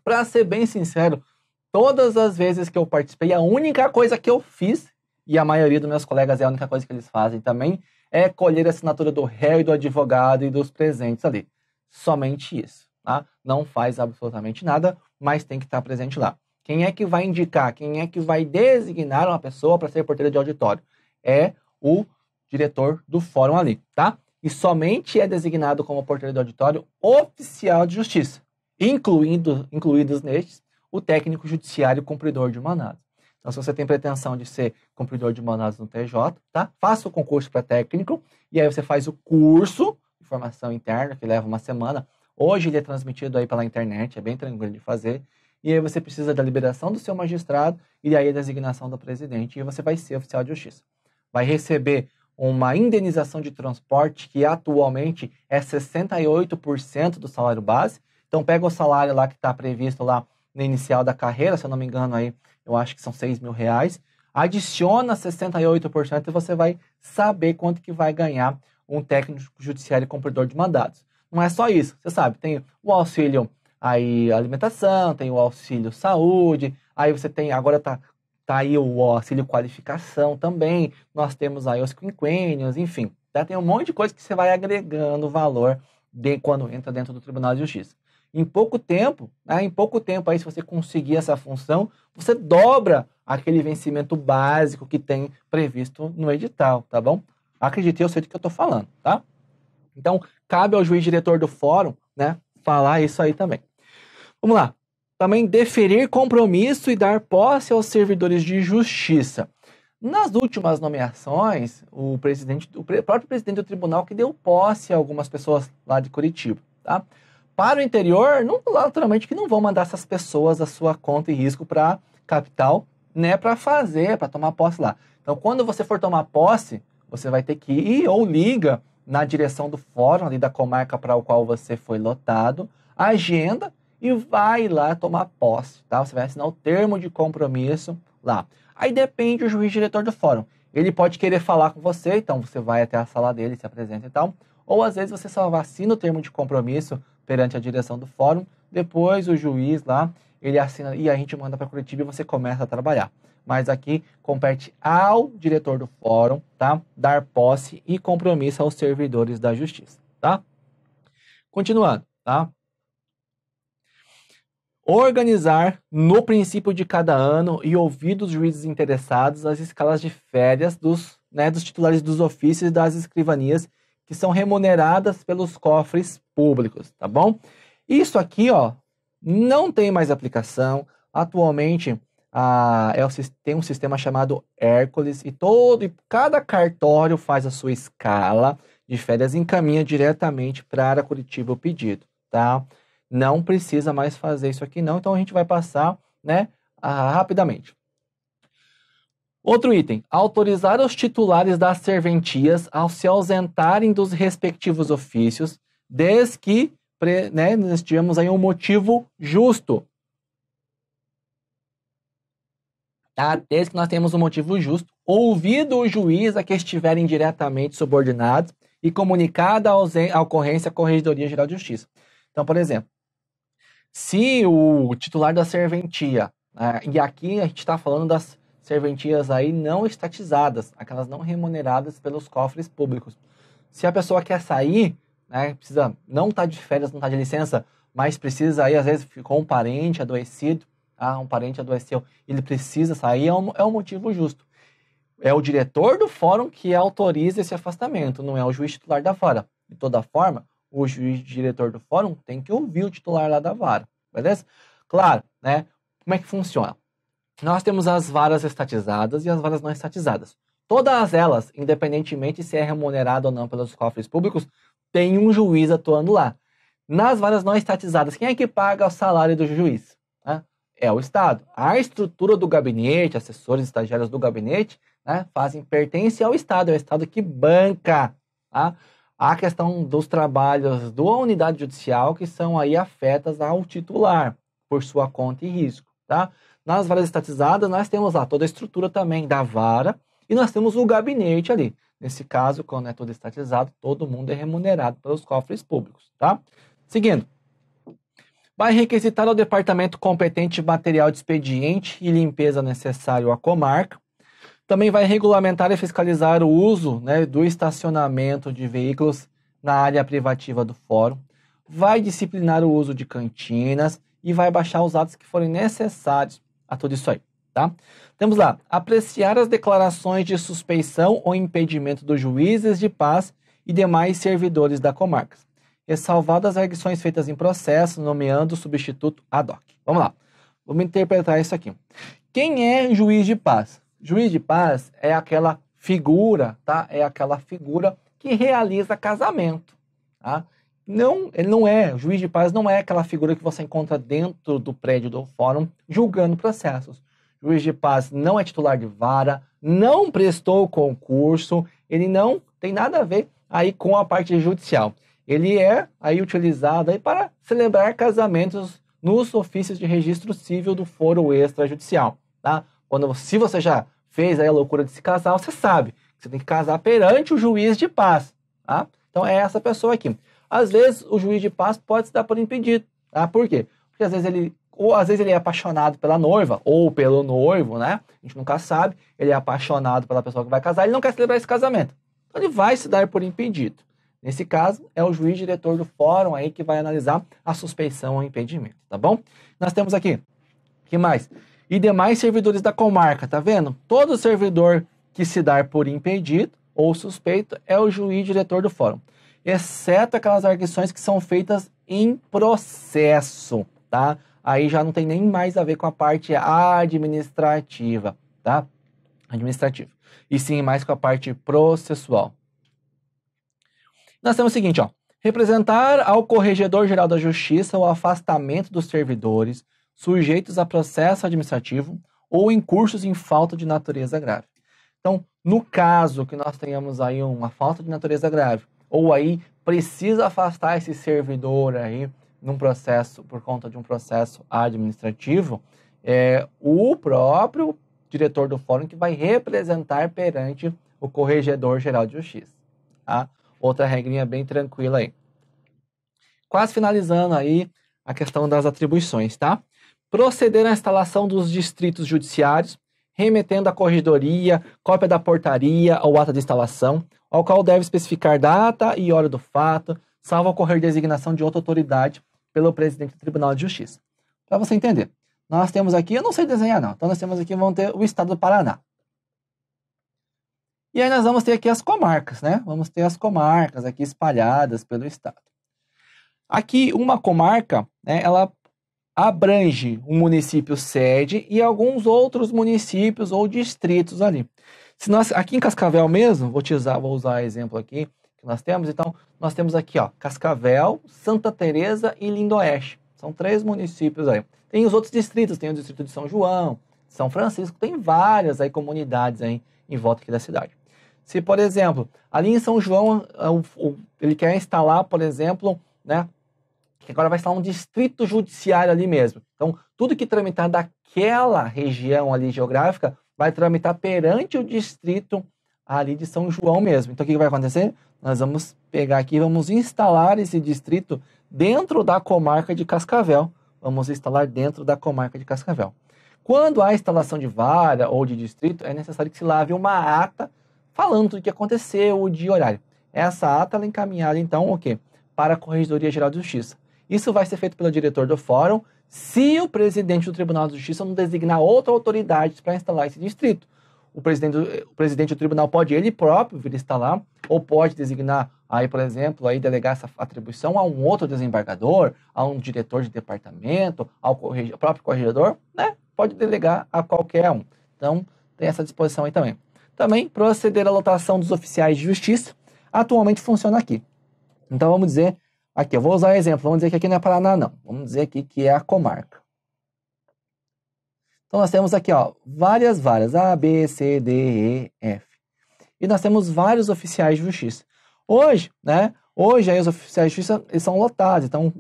Para ser bem sincero, todas as vezes que eu participei, a única coisa que eu fiz, e a maioria dos meus colegas é a única coisa que eles fazem também, é colher a assinatura do réu e do advogado e dos presentes ali. Somente isso, tá? Não faz absolutamente nada, mas tem que estar presente lá. Quem é que vai indicar, quem é que vai designar uma pessoa para ser porteiro de auditório? É o diretor do fórum ali, tá? E somente é designado como porteiro de auditório oficial de justiça, incluídos nestes o técnico judiciário cumpridor de mandados. Então, se você tem pretensão de ser cumpridor de mandados no TJ, tá? Faça o concurso para técnico e aí você faz o curso de formação interna, que leva uma semana. Hoje ele é transmitido aí pela internet, é bem tranquilo de fazer. E aí você precisa da liberação do seu magistrado e aí a designação do presidente e você vai ser oficial de justiça. Vai receber uma indenização de transporte que atualmente é 68% do salário base. Então pega o salário lá que está previsto lá no inicial da carreira, se eu não me engano aí, eu acho que são 6 mil reais, adiciona 68% e você vai saber quanto que vai ganhar um técnico judiciário cumpridor de mandados. Não é só isso, você sabe, tem o auxílio aí alimentação, tem o auxílio saúde, aí você tem, agora tá aí o auxílio qualificação também, nós temos aí os quinquênios, enfim, tá? Tem um monte de coisa que você vai agregando valor quando entra dentro do Tribunal de Justiça. Em pouco tempo, né, aí se você conseguir essa função, você dobra aquele vencimento básico que tem previsto no edital, tá bom? Acredite, eu sei do que eu estou falando, tá? Então, cabe ao juiz diretor do fórum, né, falar isso aí também. Vamos lá. Também deferir compromisso e dar posse aos servidores de justiça. Nas últimas nomeações, o próprio presidente do tribunal que deu posse a algumas pessoas lá de Curitiba, tá? Para o interior, naturalmente que não vão mandar essas pessoas a sua conta e risco para capital, né, para tomar posse lá. Então, quando você for tomar posse, você vai ter que ir ou liga na direção do fórum, ali da comarca para o qual você foi lotado, agenda e vai lá tomar posse, tá? Você vai assinar o termo de compromisso, lá. Aí depende do juiz diretor do fórum. Ele pode querer falar com você, então você vai até a sala dele, se apresenta e tal. Ou às vezes você só assina o termo de compromisso perante a direção do fórum, depois o juiz lá, ele assina e a gente manda para Curitiba e você começa a trabalhar. Mas aqui compete ao diretor do fórum, tá? Dar posse e compromisso aos servidores da justiça, tá? Continuando, tá? Organizar no princípio de cada ano e ouvir dos juízes interessados as escalas de férias dos titulares dos ofícios e das escrivanias que são remuneradas pelos cofres públicos, tá bom? Isso aqui, ó, não tem mais aplicação. Atualmente, tem um sistema chamado Hércules e cada cartório faz a sua escala de férias e encaminha diretamente para Curitiba o pedido, tá? Não precisa mais fazer isso aqui não, então a gente vai passar, né, rapidamente. Outro item, autorizar os titulares das serventias ao se ausentarem dos respectivos ofícios, desde que nós tivemos aí um motivo justo. Tá? Desde que nós temos um motivo justo, ouvido o juiz a que estiverem diretamente subordinados e comunicada a ocorrência à Corregedoria Geral de Justiça. Então, por exemplo, se o titular da serventia, e aqui a gente está falando das serventias aí não estatizadas, aquelas não remuneradas pelos cofres públicos. Se a pessoa quer sair, precisa, não está de férias, não está de licença, mas precisa aí, às vezes ficou um parente adoecido, um parente adoeceu, ele precisa sair, é um motivo justo. É o diretor do fórum que autoriza esse afastamento, não é o juiz titular da vara. De toda forma, o juiz diretor do fórum tem que ouvir o titular lá da vara, beleza? Claro, né? Como é que funciona? Nós temos as varas estatizadas e as varas não estatizadas. Todas elas, independentemente se é remunerado ou não pelos cofres públicos, tem um juiz atuando lá. Nas varas não estatizadas, quem é que paga o salário do juiz? É o Estado. A estrutura do gabinete, assessores estagiários do gabinete, pertence ao Estado. É o Estado que banca, tá? A questão dos trabalhos da unidade judicial que são aí afetas ao titular, por sua conta e risco, tá? Nas varas estatizadas, nós temos lá toda a estrutura também da vara e nós temos o gabinete ali. Nesse caso, quando é tudo estatizado, todo mundo é remunerado pelos cofres públicos, tá? Seguindo. Vai requisitar ao departamento competente material de expediente e limpeza necessário à comarca. Também vai regulamentar e fiscalizar o uso do estacionamento de veículos na área privativa do fórum. Vai disciplinar o uso de cantinas e vai baixar os atos que forem necessários a tudo isso aí, tá? Temos lá, apreciar as declarações de suspeição ou impedimento dos juízes de paz e demais servidores da comarca. Ressalvadas as arguições feitas em processo, nomeando o substituto ad hoc. Vamos lá, vamos interpretar isso aqui. Quem é juiz de paz? Juiz de paz é aquela figura, tá? É aquela figura que realiza casamento, tá? Não, ele não é, o juiz de paz não é aquela figura que você encontra dentro do prédio do fórum julgando processos. O juiz de paz não é titular de vara, não prestou concurso, ele não tem nada a ver aí com a parte judicial. Ele é aí utilizado aí para celebrar casamentos nos ofícios de registro civil do foro extrajudicial, tá? Se você já fez aí a loucura de se casar, você sabe que você tem que casar perante o juiz de paz, tá? Então é essa pessoa aqui. Às vezes o juiz de paz pode se dar por impedido, tá? Por quê? Porque às vezes ele é apaixonado pela noiva ou pelo noivo, né? A gente nunca sabe. Ele é apaixonado pela pessoa que vai casar, ele não quer celebrar esse casamento. Então ele vai se dar por impedido. Nesse caso, é o juiz diretor do fórum aí que vai analisar a suspeição ou impedimento, tá bom? Nós temos aqui, o que mais? E demais servidores da comarca, tá vendo? Todo servidor que se dar por impedido ou suspeito é o juiz diretor do fórum, exceto aquelas arguições que são feitas em processo, tá? Aí já não tem nem mais a ver com a parte administrativa, tá? Administrativa. E sim mais com a parte processual. Nós temos o seguinte, ó. Representar ao Corregedor-Geral da Justiça o afastamento dos servidores sujeitos a processo administrativo ou em cursos em falta de natureza grave. Então, no caso que nós tenhamos aí uma falta de natureza grave, ou aí precisa afastar esse servidor aí num processo, por conta de um processo administrativo, o próprio diretor do fórum que vai representar perante o Corregedor-Geral de Justiça. Tá? Outra regrinha bem tranquila aí. Quase finalizando aí a questão das atribuições, tá? Proceder à instalação dos distritos judiciários, remetendo à corregedoria, cópia da portaria ou ata de instalação, ao qual deve especificar data e hora do fato, salvo ocorrer designação de outra autoridade pelo presidente do Tribunal de Justiça. Para você entender, nós temos aqui, eu não sei desenhar não, então nós temos aqui, vamos ter o estado do Paraná. E aí nós vamos ter aqui as comarcas, né? Vamos ter as comarcas aqui espalhadas pelo estado. Aqui, uma comarca, né, ela abrange um município sede e alguns outros municípios ou distritos ali. Se nós, aqui em Cascavel mesmo, vou usar exemplo aqui que nós temos. Então, nós temos aqui, ó, Cascavel, Santa Teresa e Lindoeste. São 3 municípios aí. Tem os outros distritos, tem o distrito de São João, São Francisco, tem várias aí comunidades aí em volta aqui da cidade. Se, por exemplo, ali em São João, ele quer instalar, por exemplo, né, que agora vai instalar um distrito judiciário ali mesmo. Então, tudo que tramitar daquela região ali geográfica vai tramitar perante o distrito ali de São João mesmo. Então, o que vai acontecer? Nós vamos pegar aqui, vamos instalar esse distrito dentro da comarca de Cascavel. Vamos instalar dentro da comarca de Cascavel. Quando há instalação de vara ou de distrito, é necessário que se lave uma ata falando tudo o que aconteceu, o dia e horário. Essa ata ela é encaminhada, então, o quê? Para a Corregedoria Geral de Justiça. Isso vai ser feito pelo diretor do fórum se o presidente do Tribunal de Justiça não designar outra autoridade para instalar esse distrito. O presidente do tribunal pode ele próprio vir instalar, ou pode designar, aí, por exemplo, aí delegar essa atribuição a um outro desembargador, a um diretor de departamento, ao próprio corregedor, né? Pode delegar a qualquer um. Então, tem essa disposição aí também. Também, proceder à lotação dos oficiais de justiça, atualmente funciona aqui. Então, vamos dizer, aqui, eu vou usar exemplo, vamos dizer que aqui não é Paraná, não. Vamos dizer aqui que é a comarca. Então, nós temos aqui, ó, várias varas, A, B, C, D, E, F. E nós temos vários oficiais de justiça. Hoje, né, aí os oficiais de justiça eles são lotados, então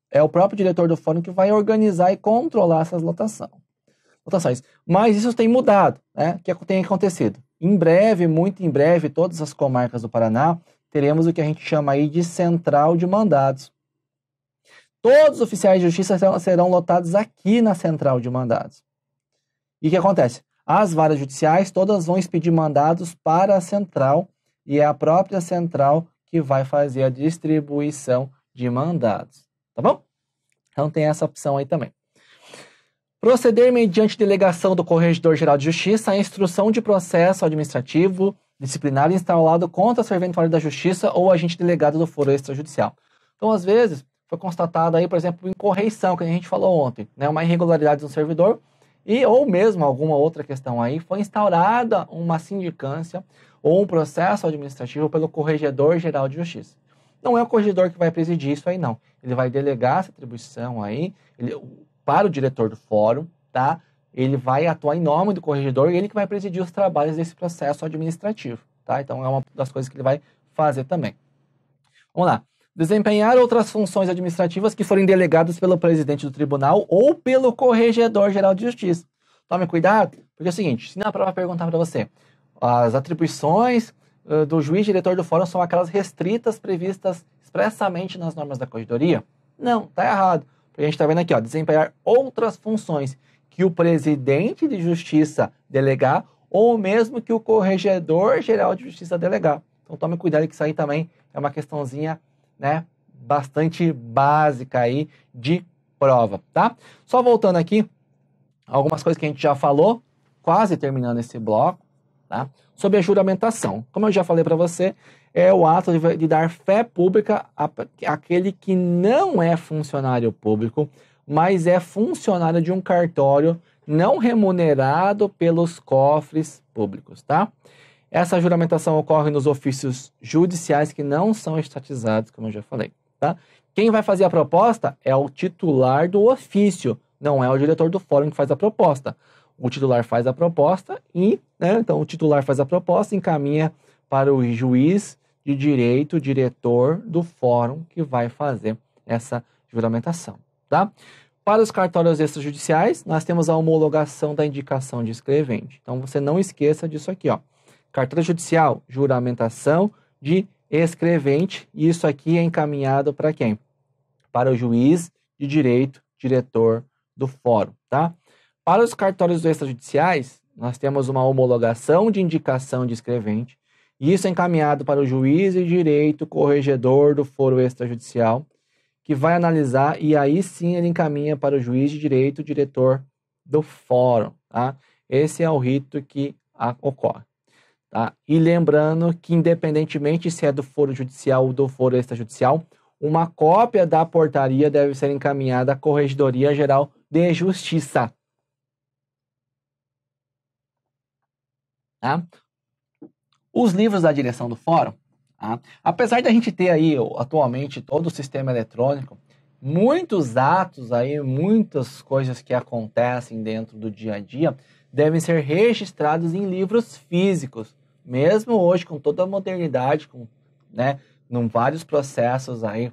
é o próprio diretor do fórum que vai organizar e controlar essas lotações. Mas isso tem mudado, né? O que tem acontecido? Em breve, muito em breve, todas as comarcas do Paraná, teremos o que a gente chama aí de central de mandados. Todos os oficiais de justiça serão lotados aqui na central de mandados. E o que acontece? As varas judiciais todas vão expedir mandados para a central e é a própria central que vai fazer a distribuição de mandados. Tá bom? Então tem essa opção aí também. Proceder mediante delegação do Corregedor-Geral de Justiça à instrução de processo administrativo disciplinar instaurado contra a serventuário da Justiça ou agente delegado do foro extrajudicial. Então, às vezes, foi constatado aí, por exemplo, incorreição, que a gente falou ontem, né, uma irregularidade do servidor, ou mesmo alguma outra questão aí, foi instaurada uma sindicância ou um processo administrativo pelo Corregedor-Geral de Justiça. Não é o corregedor que vai presidir isso aí, não. Ele vai delegar essa atribuição aí para o diretor do fórum, tá? Ele vai atuar em nome do corregedor e ele que vai presidir os trabalhos desse processo administrativo, tá? Então, é uma das coisas que ele vai fazer também. Vamos lá. Desempenhar outras funções administrativas que forem delegadas pelo presidente do tribunal ou pelo Corregedor-Geral de Justiça. Tome cuidado, porque é o seguinte, se na prova perguntar para você, as atribuições do juiz diretor do fórum são aquelas restritas previstas expressamente nas normas da corregedoria? Não, tá errado. Porque a gente está vendo aqui, ó, desempenhar outras funções que o presidente de justiça delegar ou mesmo que o Corregedor-Geral de Justiça delegar. Então tome cuidado que isso aí também é uma questãozinha, né, bastante básica aí de prova, tá? Só voltando aqui, algumas coisas que a gente já falou, quase terminando esse bloco, tá? Sobre a juramentação. Como eu já falei para você, é o ato de dar fé pública àquele que não é funcionário público, mas é funcionário de um cartório não remunerado pelos cofres públicos, tá? Essa juramentação ocorre nos ofícios judiciais que não são estatizados, como eu já falei, tá? Quem vai fazer a proposta é o titular do ofício, não é o diretor do fórum que faz a proposta. O titular faz a proposta e, né, então o titular faz a proposta e encaminha para o juiz de direito, diretor do fórum que vai fazer essa juramentação, tá? Para os cartórios extrajudiciais, nós temos a homologação da indicação de escrevente. Então, você não esqueça disso aqui, ó. Cartório judicial, juramentação de escrevente. E isso aqui é encaminhado para quem? Para o juiz de direito, diretor do fórum, tá? Para os cartórios extrajudiciais, nós temos uma homologação de indicação de escrevente. E isso é encaminhado para o juiz de direito, corregedor do foro extrajudicial, que vai analisar e aí sim ele encaminha para o juiz de direito, diretor do fórum, tá? Esse é o rito que ocorre, tá? E lembrando que independentemente se é do foro judicial ou do foro extrajudicial, uma cópia da portaria deve ser encaminhada à Corregedoria Geral de Justiça, tá? Os livros da direção do fórum, tá? Apesar de a gente ter aí atualmente todo o sistema eletrônico, muitos atos aí, muitas coisas que acontecem dentro do dia a dia devem ser registrados em livros físicos, mesmo hoje com toda a modernidade, com, né, vários processos aí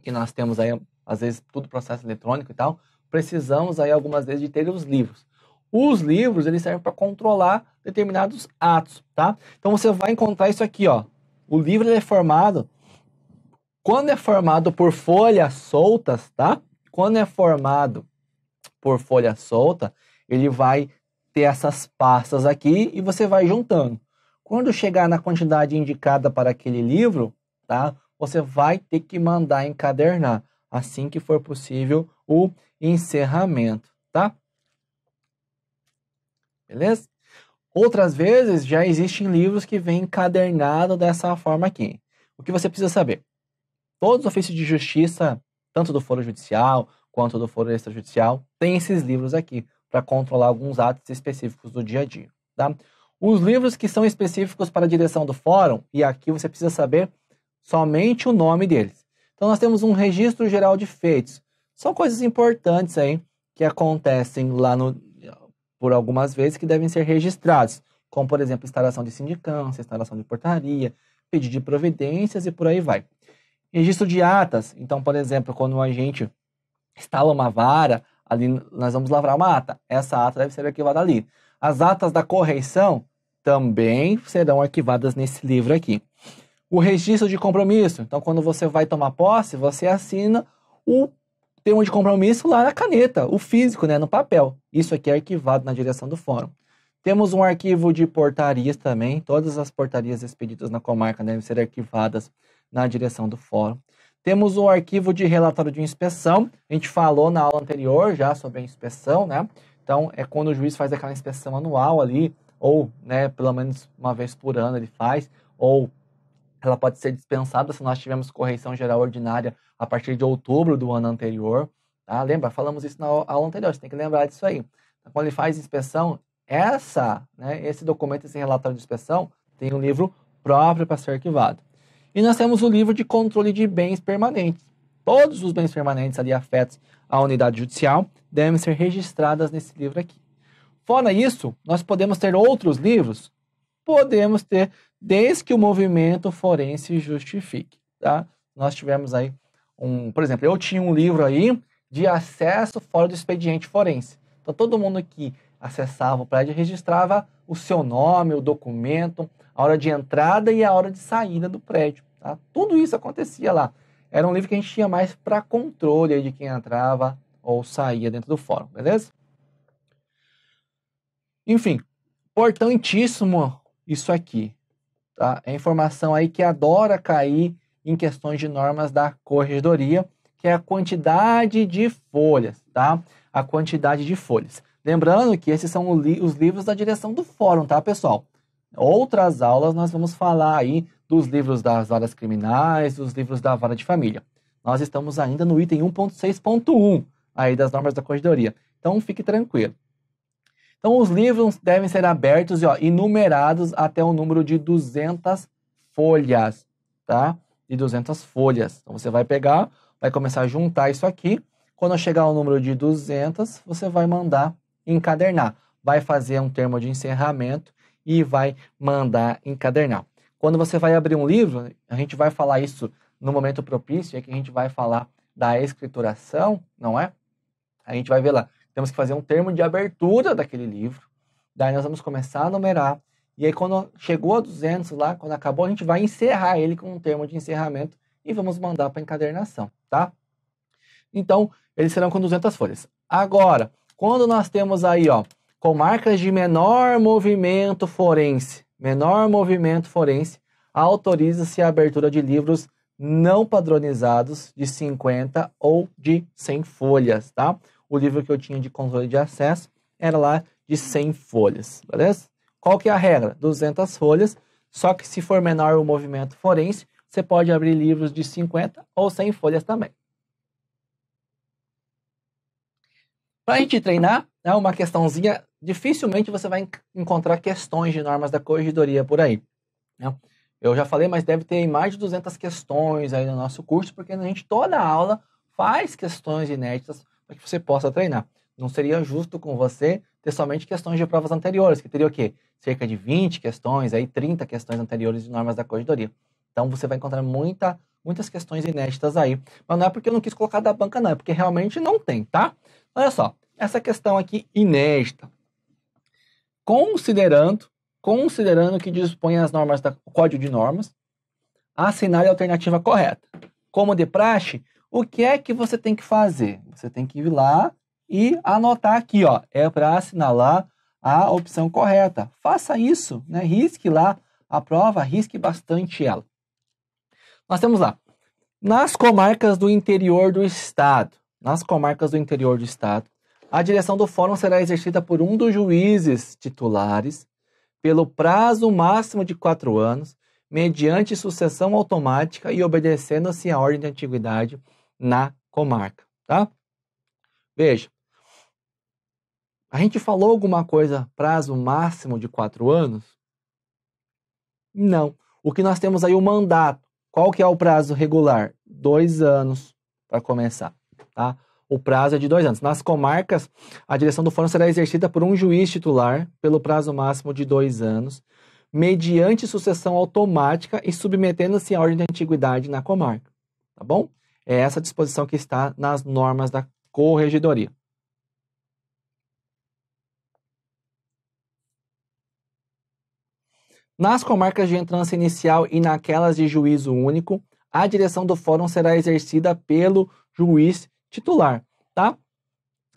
que nós temos aí, às vezes tudo processo eletrônico e tal, precisamos aí algumas vezes de ter os livros. Os livros, eles servem para controlar determinados atos, tá? Então, você vai encontrar isso aqui, ó. O livro ele é formado, quando é formado por folhas soltas, tá? Quando é formado por folha solta, ele vai ter essas pastas aqui e você vai juntando. Quando chegar na quantidade indicada para aquele livro, tá? Você vai ter que mandar encadernar, assim que for possível o encerramento, tá? Beleza? Outras vezes já existem livros que vêm encadernado dessa forma aqui. O que você precisa saber? Todos os ofícios de justiça, tanto do foro judicial quanto do foro extrajudicial, têm esses livros aqui para controlar alguns atos específicos do dia a dia, tá? Os livros que são específicos para a direção do fórum, e aqui você precisa saber somente o nome deles. Então nós temos um registro geral de feitos. São coisas importantes aí que acontecem lá por algumas vezes que devem ser registrados, como, por exemplo, instalação de sindicância, instalação de portaria, pedido de providências e por aí vai. Registro de atas, então, por exemplo, quando a gente instala uma vara, ali nós vamos lavrar uma ata. Essa ata deve ser arquivada ali. As atas da correição também serão arquivadas nesse livro aqui. O registro de compromisso, então, quando você vai tomar posse, você assina o termo de compromisso lá na caneta, o físico, né, no papel. Isso aqui é arquivado na direção do fórum. Temos um arquivo de portarias também. Todas as portarias expedidas na comarca devem ser arquivadas na direção do fórum. Temos um arquivo de relatório de inspeção. A gente falou na aula anterior já sobre a inspeção, né? Então, é quando o juiz faz aquela inspeção anual ali, ou, né, pelo menos uma vez por ano ele faz, ou ela pode ser dispensada se nós tivermos correição geral ordinária a partir de outubro do ano anterior. Tá? Lembra? Falamos isso na aula anterior, você tem que lembrar disso aí. Então, quando ele faz inspeção, esse documento, esse relatório de inspeção, tem um livro próprio para ser arquivado. E nós temos o livro de controle de bens permanentes. Todos os bens permanentes ali afetos à unidade judicial devem ser registrados nesse livro aqui. Fora isso, nós podemos ter outros livros? Podemos ter, desde que o movimento forense justifique, tá? Nós tivemos aí por exemplo, eu tinha um livro aí de acesso fora do expediente forense. Então, todo mundo que acessava o prédio registrava o seu nome, o documento, a hora de entrada e a hora de saída do prédio, tá? Tudo isso acontecia lá. Era um livro que a gente tinha mais para controle aí de quem entrava ou saía dentro do fórum, beleza? Enfim, importantíssimo isso aqui, tá? É informação aí que adora cair em questões de normas da corregedoria, que é a quantidade de folhas, tá? A quantidade de folhas. Lembrando que esses são os livros da direção do fórum, tá, pessoal? Outras aulas nós vamos falar aí dos livros das varas criminais, dos livros da vara de família. Nós estamos ainda no item 1.6.1 aí das normas da corregedoria. Então, fique tranquilo. Então, os livros devem ser abertos e numerados até o número de 200 folhas, tá? De 200 folhas. Então, você vai pegar, vai começar a juntar isso aqui. Quando chegar ao número de 200, você vai mandar encadernar. Vai fazer um termo de encerramento e vai mandar encadernar. Quando você vai abrir um livro, a gente vai falar isso no momento propício, é que a gente vai falar da escrituração, não é? A gente vai ver lá, temos que fazer um termo de abertura daquele livro, daí nós vamos começar a numerar, e aí quando chegou a 200 lá, quando acabou, a gente vai encerrar ele com um termo de encerramento e vamos mandar para encadernação, tá? Então, eles serão com 200 folhas. Agora, quando nós temos aí, ó, comarcas de menor movimento forense, autoriza-se a abertura de livros não padronizados de 50 ou de 100 folhas, tá? O livro que eu tinha de controle de acesso era lá de 100 folhas, beleza? Qual que é a regra? 200 folhas, só que se for menor o movimento forense, você pode abrir livros de 50 ou 100 folhas também. Para a gente treinar, né, uma questãozinha, dificilmente você vai encontrar questões de normas da corregedoria por aí, né? Eu já falei, mas deve ter mais de 200 questões aí no nossa curso, porque a gente toda aula faz questões inéditas para que você possa treinar. Não seria justo com você ter somente questões de provas anteriores, que teria o quê? Cerca de 20 questões, aí 30 questões anteriores de normas da corregedoria. Então você vai encontrar muitas questões inéditas aí. Mas não é porque eu não quis colocar da banca, não, é porque realmente não tem, tá? Olha só, essa questão aqui inédita. Considerando que dispõe as normas do Código de Normas, assinale a alternativa correta. Como de praxe, o que é que você tem que fazer? Você tem que ir lá e anotar aqui, ó, é para assinalar a opção correta. Faça isso, né? Risque lá a prova, risque bastante ela. Nós temos lá, nas comarcas do interior do estado, a direção do fórum será exercida por um dos juízes titulares pelo prazo máximo de 4 anos, mediante sucessão automática e obedecendo-se à ordem de antiguidade na comarca, tá? Veja, a gente falou alguma coisa, prazo máximo de 4 anos? Não. O que nós temos aí, o mandato. Qual que é o prazo regular? 2 anos para começar, tá? O prazo é de 2 anos. Nas comarcas, a direção do fórum será exercida por um juiz titular pelo prazo máximo de 2 anos, mediante sucessão automática e submetendo-se à ordem de antiguidade na comarca, tá bom? É essa disposição que está nas normas da corregedoria. Nas comarcas de entrância inicial e naquelas de juízo único, a direção do fórum será exercida pelo juiz titular, tá?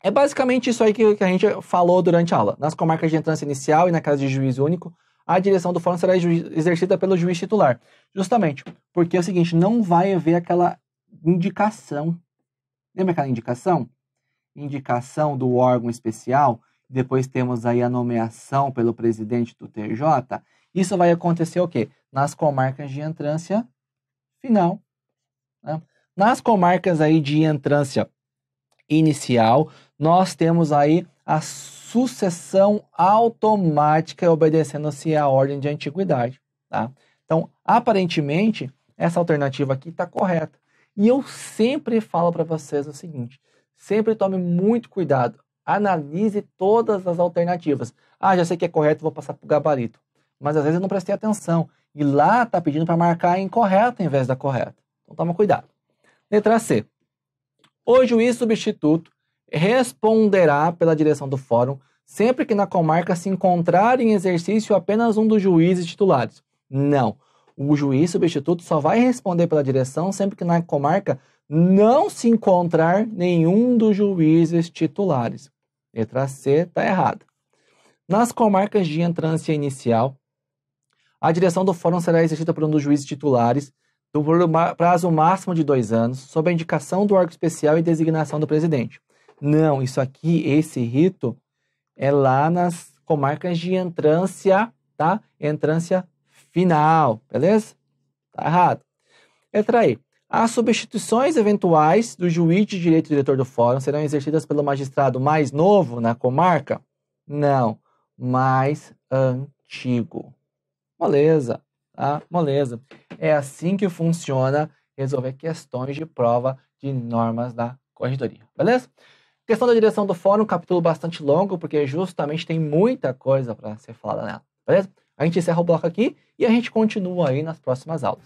É basicamente isso aí que a gente falou durante a aula. Nas comarcas de entrância inicial e naquelas de juízo único, a direção do fórum será exercida pelo juiz titular. Justamente porque é o seguinte, não vai haver aquela indicação. Lembra aquela indicação? Indicação do órgão especial. Depois temos aí a nomeação pelo presidente do TJ. Isso vai acontecer o quê? Nas comarcas de entrância final, né? Nas comarcas aí de entrância inicial, nós temos aí a sucessão automática obedecendo-se à ordem de antiguidade, tá? Então, aparentemente, essa alternativa aqui está correta. E eu sempre falo para vocês o seguinte, sempre tome muito cuidado, analise todas as alternativas. Ah, já sei que é correto, vou passar para o gabarito. Mas às vezes eu não prestei atenção. E lá está pedindo para marcar a incorreta em vez da correta. Então toma cuidado. Letra C. O juiz substituto responderá pela direção do fórum sempre que na comarca se encontrar em exercício apenas um dos juízes titulares. Não. O juiz substituto só vai responder pela direção sempre que na comarca não se encontrar nenhum dos juízes titulares. Letra C está errada. Nas comarcas de entrância inicial, a direção do fórum será exercida por um dos juízes titulares por prazo máximo de 2 anos, sob a indicação do órgão especial e designação do presidente. Não, isso aqui, esse rito, é lá nas comarcas de entrância, tá? Entrância final, beleza? Tá errado. Letra E. As substituições eventuais do juiz de direito diretor do fórum serão exercidas pelo magistrado mais novo na comarca? Não, mais antigo. Moleza, tá? Moleza. É assim que funciona resolver questões de prova de normas da corregedoria, beleza? Questão da direção do fórum, capítulo bastante longo, porque justamente tem muita coisa para ser falada nela, beleza? A gente encerra o bloco aqui e a gente continua aí nas próximas aulas.